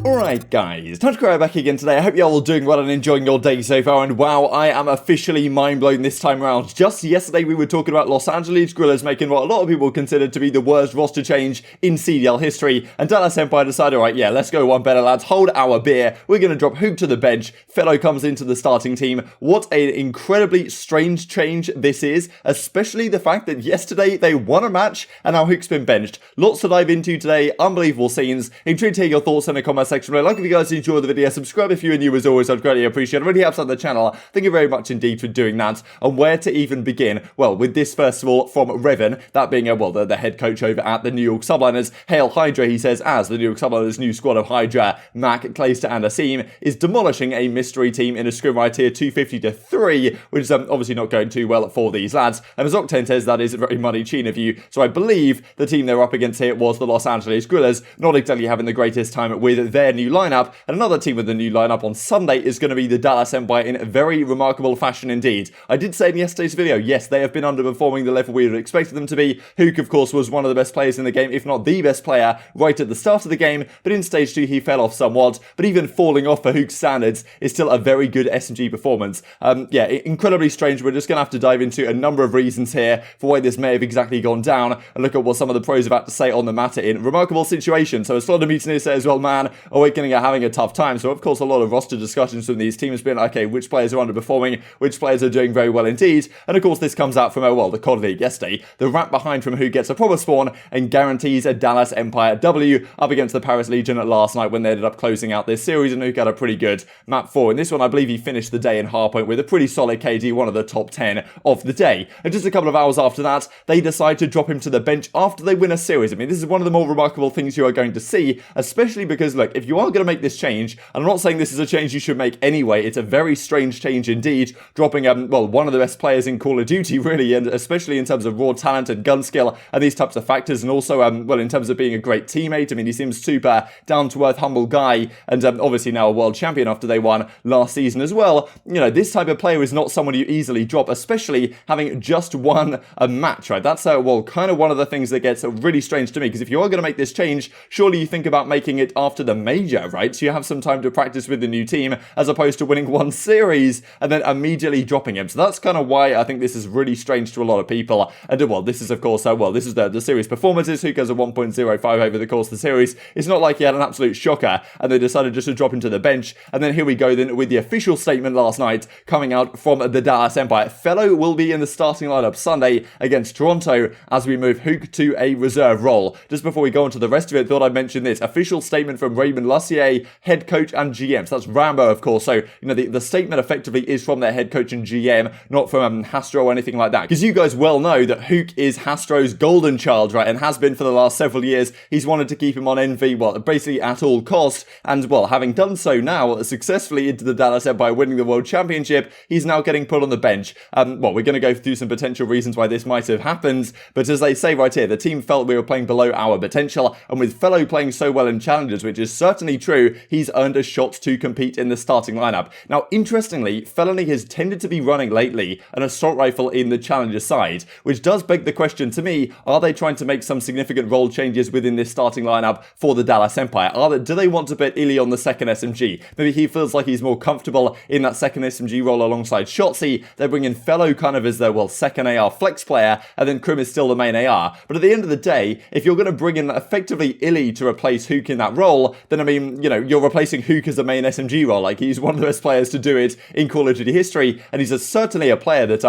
Alright guys, TacticalRab back again today. I hope you're all doing well and enjoying your day so far, and wow, I am officially mind blown this time around. Just yesterday we were talking about Los Angeles Guerrillas making what a lot of people consider to be the worst roster change in CDL history, and Dallas Empire decided, alright, yeah, let's go one better lads, hold our beer, we're going to drop Huke to the bench, FeLo comes into the starting team. What an incredibly strange change this is, especially the fact that yesterday they won a match and now Huke's been benched. Lots to dive into today, unbelievable scenes. Intrigued to hear your thoughts in the comment section. I'd like if you guys enjoyed the video, subscribe if you're new as always, I'd greatly appreciate it. Really helps out the channel. Thank you very much indeed for doing that. And where to even begin? Well, with this first of all from Revan, that being the head coach over at the New York Subliners. Hail Hydra, he says, as the New York Subliners' new squad of Hydra, Mac, Clayster and Asim is demolishing a mystery team in a scrim right here 250-3, which is obviously not going too well for these lads. And as Octane says, that is very money chin of you. So I believe the team they're up against here was the Los Angeles Guerrillas, not exactly having the greatest time with their new lineup. And another team with the new lineup on Sunday is going to be the Dallas Empire in very remarkable fashion indeed. I did say in yesterday's video, yes, they have been underperforming the level we would have expected them to be. Huke, of course, was one of the best players in the game, if not the best player, right at the start of the game, but in Stage 2 he fell off somewhat, but even falling off for Huke's standards is still a very good SMG performance. Yeah, incredibly strange. We're just going to have to dive into a number of reasons here for why this may have exactly gone down, and look at what some of the pros have had to say on the matter in remarkable situation. So as Slaughter Mutiny says, well, man, Awakening are having a tough time. So of course a lot of roster discussions from these teams being like, okay, which players are underperforming, which players are doing very well indeed. And of course this comes out from, the COD League yesterday. The rap behind from who gets a proper spawn and guarantees a Dallas Empire W up against the Paris Legion last night when they ended up closing out this series, and Huke had a pretty good map 4. In this one I believe he finished the day in hardpoint with a pretty solid KD, one of the top 10 of the day. And just a couple of hours after that they decide to drop him to the bench after they win a series. I mean, this is one of the more remarkable things you are going to see, especially because look, if you are going to make this change, and I'm not saying this is a change you should make anyway, it's a very strange change indeed, dropping one of the best players in Call of Duty really, and especially in terms of raw talent and gun skill and these types of factors, and also in terms of being a great teammate. I mean, he seems super down to earth, humble guy, and obviously now a world champion after they won last season as well. You know, this type of player is not someone you easily drop, especially having just won a match, right? That's kind of one of the things that gets really strange to me, because if you are going to make this change, surely you think about making it after the major, right? So you have some time to practice with the new team, as opposed to winning one series and then immediately dropping him. So that's kind of why I think this is really strange to a lot of people. And this is of course, this is the series performances. Huke has a 1.05 over the course of the series. It's not like he had an absolute shocker and they decided just to drop him to the bench. And then here we go then with the official statement last night coming out from the Dallas Empire. FeLo will be in the starting lineup Sunday against Toronto as we move Huke to a reserve role. Just before we go on to the rest of it, thought I'd mention this official statement from Raymond Lussier, head coach and GM. So that's Rambo, of course. So, the statement effectively is from their head coach and GM, not from Hastro or anything like that. Because you guys well know that Huke is Hastro's golden child, right? And has been for the last several years. He's wanted to keep him on Envy, basically at all costs. And, having done so now successfully into the Dallas Empire winning the World Championship, he's now getting put on the bench. We're going to go through some potential reasons why this might have happened. But as they say right here, the team felt we were playing below our potential. And with FeLo playing so well in challenges, which is certainly true, he's earned a shot to compete in the starting lineup. Now, interestingly, FeLo has tended to be running lately an assault rifle in the challenger side, which does beg the question to me, are they trying to make some significant role changes within this starting lineup for the Dallas Empire? Do they want to put ILLey on the second SMG? Maybe he feels like he's more comfortable in that second SMG role alongside Shotzzy. They bring in FeLo kind of as their, second AR flex player, and then Crim is still the main AR. But at the end of the day, if you're going to bring in effectively ILLey to replace Huke in that role, then I mean, you're replacing Huke as the main SMG role. Like, he's one of the best players to do it in Call of Duty history, and he's certainly a player that,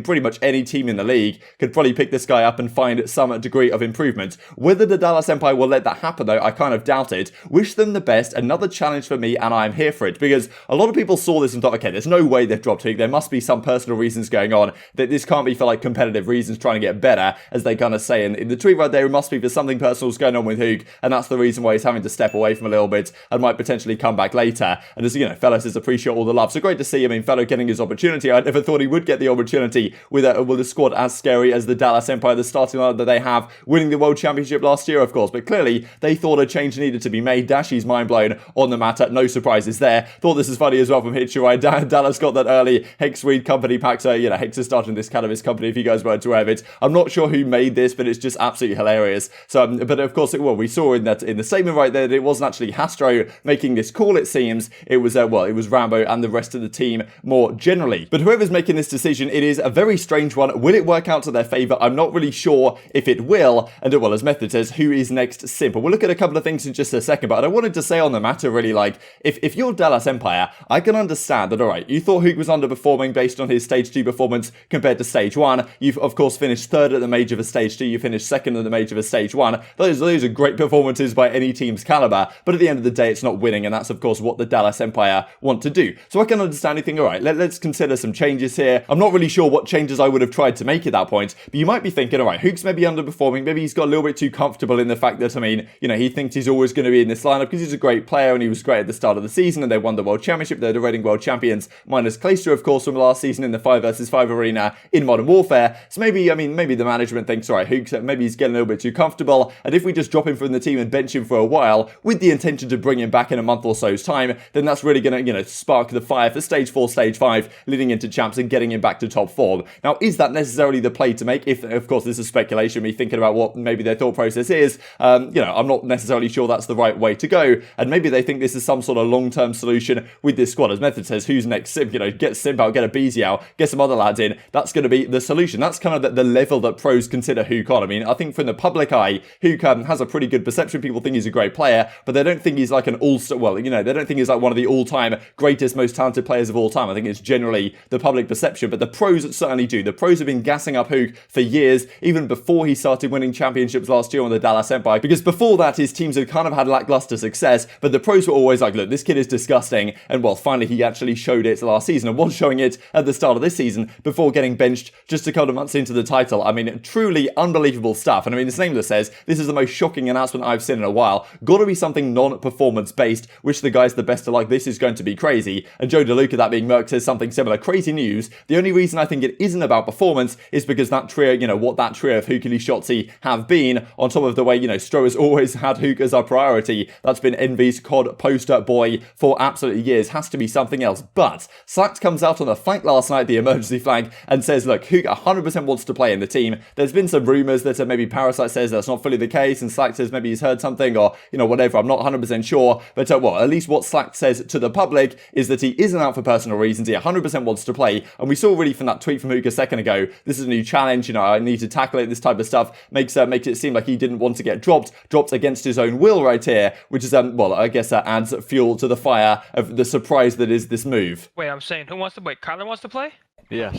pretty much any team in the league could probably pick this guy up and find some degree of improvement. Whether the Dallas Empire will let that happen, though, I kind of doubt it. Wish them the best. Another challenge for me, and I'm here for it, because a lot of people saw this and thought, okay, there's no way they've dropped Huke. There must be some personal reasons going on, that this can't be for, competitive reasons trying to get better, as they kind of say in the tweet right there. It must be for something personal's going on with Huke, and that's the reason why he's having to step away from a little bit and might potentially come back later. And as FeLo says, appreciate all the love. So great to see, FeLo getting his opportunity. I never thought he would get the opportunity with a squad as scary as the Dallas Empire, the starting lineup that they have, winning the World Championship last year, of course. But clearly, they thought a change needed to be made. Dashy's mind blown on the matter. No surprises there. Thought this is funny as well from Hitcher, right? Dallas got that early Hexweed company pack. So, Hex is starting this cannabis company, if you guys weren't aware of it. I'm not sure who made this, but it's just absolutely hilarious. So, but of course, we saw in the statement right there that it wasn't actually actually Hastro making this call, it seems. It was, it was Rambo and the rest of the team more generally. But whoever's making this decision, it is a very strange one. Will it work out to their favor? I'm not really sure if it will. And well, as Method says, who is next? Simp. We'll look at a couple of things in just a second, but I wanted to say on the matter, really, like, if you're Dallas Empire, I can understand that, all right, you thought Huke was underperforming based on his Stage 2 performance compared to Stage 1. You've, of course, finished 3rd at the Major for Stage 2. You finished 2nd at the Major for Stage 1. Those are great performances by any team's caliber, but at the end of the day, it's not winning, and that's, of course, what the Dallas Empire want to do. So I can understand anything, all right, let's consider some changes here. I'm not really sure what changes I would have tried to make at that point, but you might be thinking, all right, Huke's maybe underperforming, maybe he's got a little bit too comfortable in the fact that, I mean, you know, he thinks he's always going to be in this lineup because he's a great player and he was great at the start of the season and they won the World Championship. They're the reigning World Champions, minus Clayster, of course, from last season in the 5 versus 5 arena in Modern Warfare. So maybe, I mean, maybe the management thinks, all right, Huke's, maybe he's getting a little bit too comfortable, and if we just drop him from the team and bench him for a while with the intention to bring him back in a month or so's time, then that's really going to, you know, spark the fire for Stage 4, Stage 5, leading into champs and getting him back to top form. Now, is that necessarily the play to make? If, of course, this is speculation, me thinking about what maybe their thought process is, you know, I'm not necessarily sure that's the right way to go, and maybe they think this is some sort of long-term solution with this squad. As Method says, who's next? Simp, you know, get Simp out, get aBeZy out, get some other lads in. That's going to be the solution. That's kind of the level that pros consider Huke on. I mean, I think from the public eye, Huke has a pretty good perception. People think he's a great player, but they don't think he's like an all-star, well, you know, they don't think he's like one of the all-time greatest, most talented players of all time. I think it's generally the public perception, but the pros certainly do. The pros have been gassing up Huke for years, even before he started winning championships last year on the Dallas Empire, because before that, his teams had kind of had lackluster success, but the pros were always like, look, this kid is disgusting, and well, finally he actually showed it last season, and was showing it at the start of this season, before getting benched just a couple of months into the title. I mean, truly unbelievable stuff, and I mean, as Nameless says, this is the most shocking announcement I've seen in a while. Gotta be something non-performance based, which the guys the best are like, this is going to be crazy, and Joe DeLuca, that being Merc, says something similar. Crazy news. The only reason I think it isn't about performance is because that trio, you know, what that trio of Huke, Shotzzy have been, on top of the way, you know, Stro has always had Huke as our priority. That's been Envy's COD poster boy for absolutely years. Has to be something else. But Slacked comes out on the flank last night, the emergency flank, and says, look, Huke 100% wants to play in the team. There's been some rumours that maybe Parasite says that's not fully the case, and Slacked says maybe he's heard something, or, you know, whatever. I'm not 100% sure. But, well, at least what Slacked says to the public is that he isn't out for personal reasons. He 100% wants to play. And we saw really from that tweet from Huke a second ago, this is a new challenge, you know, I need to tackle it, this type of stuff, makes it seem like he didn't want to get dropped against his own will right here, which is, well, I guess that adds fuel to the fire of the surprise that is this move. Wait, I'm saying, who wants to wait? Kyler wants to play? Yes.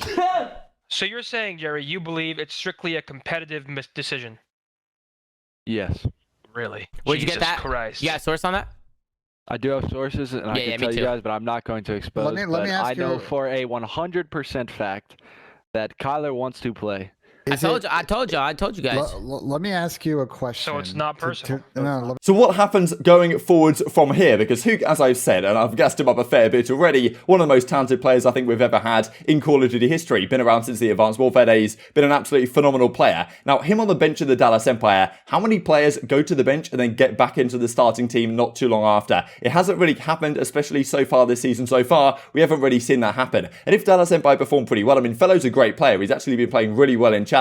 So you're saying, Jerry, you believe it's strictly a competitive decision? Yes. Really? Where'd you get Jesus that? Christ. You got a source on that? I do have sources, and I can tell you guys, but I'm not going to expose. Let me ask I know you, for a 100% fact that Kyler wants to play. I told you guys. Let me ask you a question. So it's not personal. So what happens going forwards from here? Because Huke, as I've said, and I've gassed him up a fair bit already, one of the most talented players I think we've ever had in Call of Duty history. Been around since the Advanced Warfare days. Been an absolutely phenomenal player. Now, him on the bench of the Dallas Empire, how many players go to the bench and then get back into the starting team not too long after? It hasn't really happened, especially so far this season so far. We haven't really seen that happen. And if Dallas Empire perform pretty well, I mean, FeLo's a great player. He's actually been playing really well in challenges.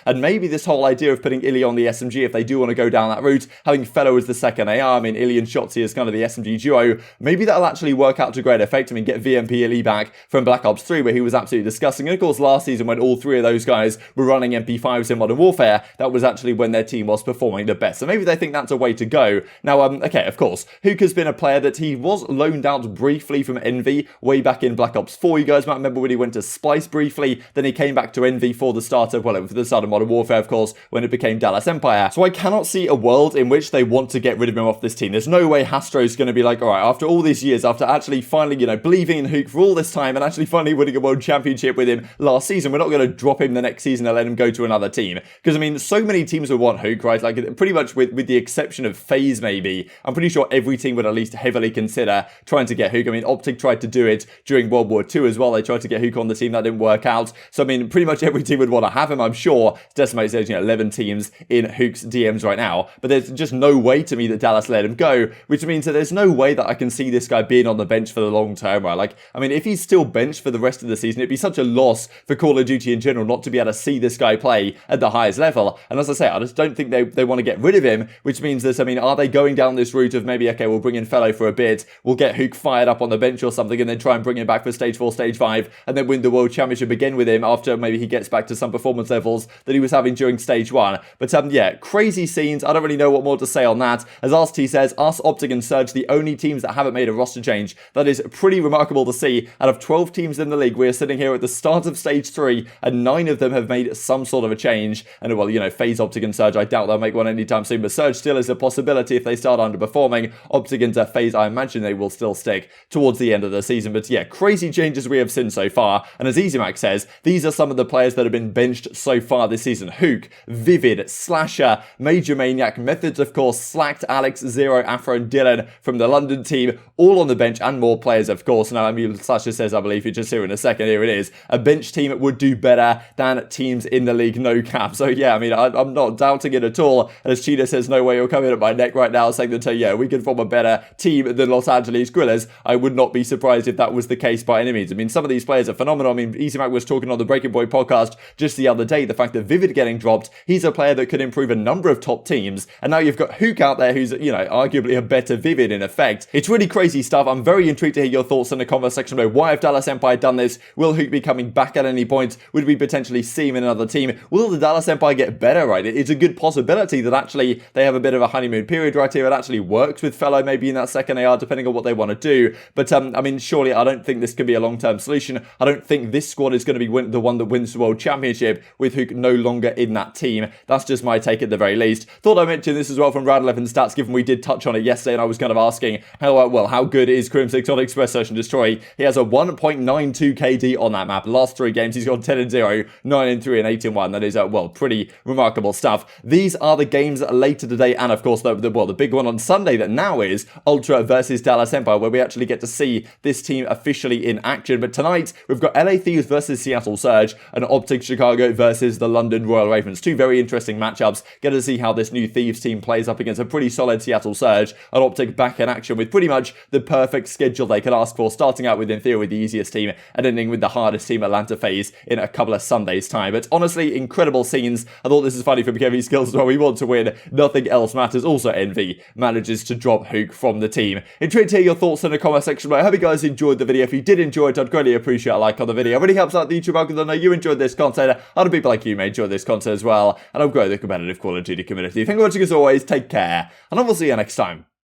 And maybe this whole idea of putting ILLey on the SMG, if they do want to go down that route, having FeLo as the second AR, I mean, ILLey and Shotzzy as kind of the SMG duo, maybe that'll actually work out to great effect. I mean, get VMP ILLey back from Black Ops 3, where he was absolutely disgusting. And of course, last season, when all three of those guys were running MP5s in Modern Warfare, that was actually when their team was performing the best. So maybe they think that's a way to go. Now, okay, of course, Huke has been a player that he was loaned out briefly from Envy way back in Black Ops 4. You guys might remember when he went to Splice briefly, then he came back to Envy for the start of, well, for the start of Modern Warfare, of course, when it became Dallas Empire. So I cannot see a world in which they want to get rid of him off this team. There's no way Hastro's going to be like, all right, after all these years, after actually finally, you know, believing in Huke for all this time and actually finally winning a world championship with him last season, we're not going to drop him the next season and let him go to another team. Because, I mean, so many teams would want Huke, right? Like, pretty much with the exception of FaZe, maybe. I'm pretty sure every team would at least heavily consider trying to get Huke. I mean, OpTic tried to do it during World War II as well. They tried to get Huke on the team. That didn't work out. So, I mean, pretty much every team would want to have him, I'm sure Decimate's there's 11 teams in Huke's DMs right now, but there's just no way to me that Dallas let him go, which means that there's no way that I can see this guy being on the bench for the long term, right? Like, I mean, if he's still benched for the rest of the season, it'd be such a loss for Call of Duty in general not to be able to see this guy play at the highest level. And as I say, I just don't think they want to get rid of him, which means that, I mean, are they going down this route of maybe, okay, we'll bring in FeLo for a bit, we'll get Huke fired up on the bench or something, and then try and bring him back for Stage 4, Stage 5, and then win the World Championship again with him after maybe he gets back to some performance levels that he was having during Stage 1. But yeah, crazy scenes. I don't really know what more to say on that. As Arcitys says, us, OpTic and Surge, the only teams that haven't made a roster change. That is pretty remarkable to see. Out of 12 teams in the league, we are sitting here at the start of Stage 3, and 9 of them have made some sort of a change. And well, FaZe, OpTic and Surge, I doubt they'll make one anytime soon, but Surge still is a possibility if they start underperforming. OpTic and FaZe, I imagine they will still stick towards the end of the season. But yeah, crazy changes we have seen so far. And as aBeZy says, these are some of the players that have been benched so far this season. Huke, Vivid, Slasher, MajorManiak, Methods of course, Slacked, Alex, Zero, Afro and Dylan from the London team, all on the bench, and more players of course. Now, I mean, Slasher says, I believe, you just hear in a second, here it is, a bench team would do better than teams in the league, no cap. So yeah, I mean, I'm not doubting it at all. And as Cheetah says, no way you're coming at my neck right now saying that, yeah, we can form a better team than Los Angeles Grillers. I would not be surprised if that was the case by any means. I mean, some of these players are phenomenal. I mean, aBeZy was talking on the Breaking Boy podcast just the other day, the fact that Vivid getting dropped, he's a player that could improve a number of top teams. And now you've got Huke out there who's, arguably a better Vivid in effect. It's really crazy stuff. I'm very intrigued to hear your thoughts in the comment section below. Why have Dallas Empire done this? Will Huke be coming back at any point? Would we potentially see him in another team? Will the Dallas Empire get better, right? It's a good possibility that actually they have a bit of a honeymoon period right here. It actually works with FeLo maybe in that second AR, depending on what they want to do. But, I mean, surely I don't think this can be a long-term solution. I don't think this squad is going to be the one that wins the World Championship with Huke no longer in that team. That's just my take at the very least. Thought I mentioned this as well from Round 11 stats, given we did touch on it yesterday, and I was kind of asking how good is Crimsix on Express Search and Destroy? He has a 1.92 KD on that map. Last 3 games, he's got 10-0, 9-3, and 8-1. That is, pretty remarkable stuff. These are the games later today, and of course, the big one on Sunday that now is Ultra versus Dallas Empire, where we actually get to see this team officially in action. But tonight, we've got LA Thieves versus Seattle Surge, and OpTic Chicago versus the London Royal Ravens. 2 very interesting matchups. Get to see how this new Thieves team plays up against a pretty solid Seattle Surge, and OpTic back in action with pretty much the perfect schedule they could ask for, starting out with, in theory, the easiest team, and ending with the hardest team, Atlanta FaZe, in a couple of Sundays' time. But honestly, incredible scenes. I thought this is funny for Kevy's skills as well. We want to win. Nothing else matters. Also, Envy manages to drop Huke from the team. Intrigued to hear your thoughts in the comment section below. I hope you guys enjoyed the video. If you did enjoy it, I'd greatly appreciate a like on the video. It really helps out the YouTube algorithm. I know you enjoyed this content. Other people like you may enjoy this content as well, and I'll grow the competitive Call of Duty community. Thank you for watching as always. Take care, and I will see you next time.